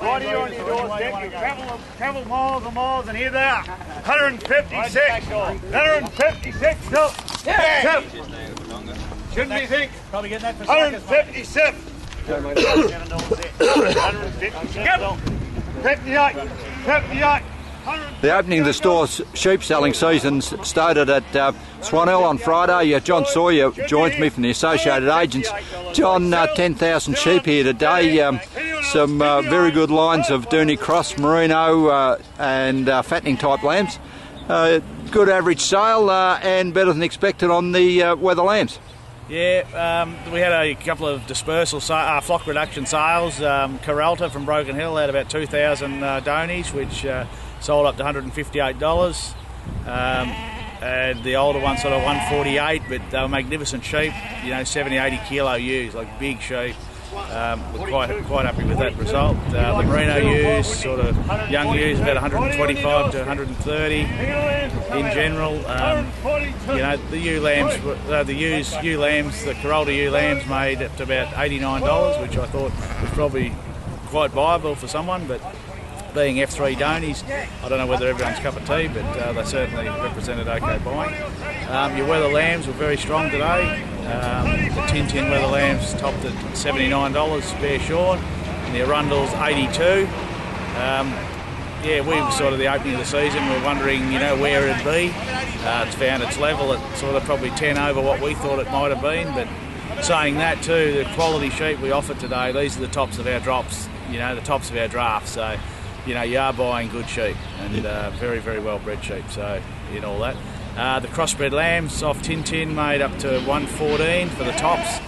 Right here on your doorstep, you travel miles and miles, and here they are. 156. 156. Shouldn't be think. Probably getting that for 157. 157. 58. 58. The opening of the store's sheep selling season started at Swan Hill on Friday. John Sawyer joins me from the Associated Agents. John, 10,000 sheep here today. Some very good lines of Dohne Merino and fattening type lambs. Good average sale and better than expected on the weather lambs. Yeah, we had a couple of dispersal flock reduction sales. Coralta from Broken Hill had about 2,000 Dohnes, which sold up to $158. And the older ones sort of 148, but they were magnificent sheep, 70, 80 kilo ewes, like big sheep. We're quite happy with that result. The Merino ewes, sort of young ewes, about 125 to 130 in general. The ewe lambs, the Coralta ewe lambs made up to about $89, which I thought was probably quite viable for someone, but being F2 Dohnes, I don't know whether everyone's cup of tea, but they certainly represented okay buying. Your weather lambs were very strong today. The tin weather lambs topped at $79 bare shorn, and the Arundels 82. We were sort of the opening of the season. We were wondering, where it'd be. It's found its level at sort of probably 10 over what we thought it might have been. But saying that too, the quality sheep we offered today, these are the tops of our drops. The tops of our drafts. So. You are buying good sheep and very, very well bred sheep, so in all that. The crossbred lambs off tin made up to 114 for the tops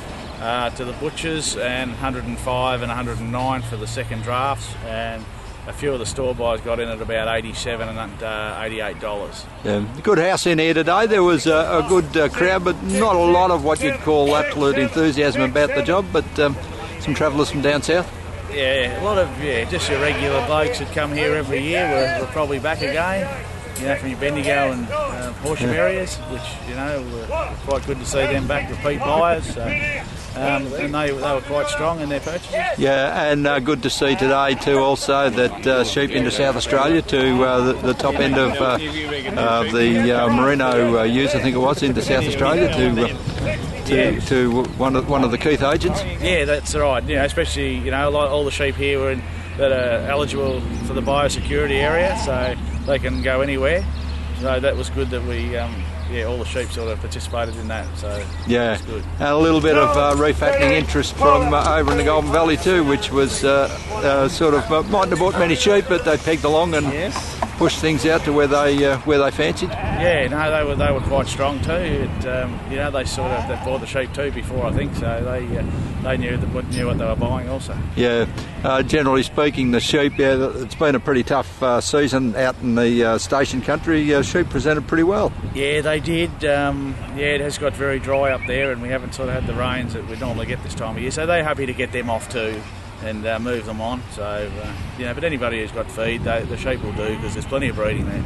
to the butchers, and 105 and 109 for the second drafts, and a few of the store buys got in at about $87 and $88. Yeah, good house in here today. There was a good crowd, but not a lot of what you'd call absolute enthusiasm about the job, but some travellers from down south. Yeah, a lot of just your regular blokes that come here every year. We're probably back again, from your Bendigo and Horsham areas, which were quite good to see them back, repeat buyers. So, and they were quite strong in their purchases. Yeah, and good to see today too also that sheep into South Australia to the top end of the Merino ewes, I think it was, into South Australia to one of the Keith agents. Yeah, that's right. Especially all the sheep here that are eligible for the biosecurity area, so they can go anywhere. So that was good that we, all the sheep sort of participated in that. So yeah, good. And a little bit of refattening interest from over in the Golden Valley too, which was sort of mightn't have bought many sheep, but they pegged along and pushed things out to where they fancied. Yeah, no, they were quite strong too. They bought the sheep too before, I think, so they knew what they were buying also. Yeah, generally speaking, the sheep, it's been a pretty tough season out in the station country. Sheep presented pretty well. Yeah, they did. It has got very dry up there, and we haven't sort of had the rains that we normally get this time of year, so they're happy to get them off too and move them on. So, but anybody who's got feed, the sheep will do, because there's plenty of breeding there.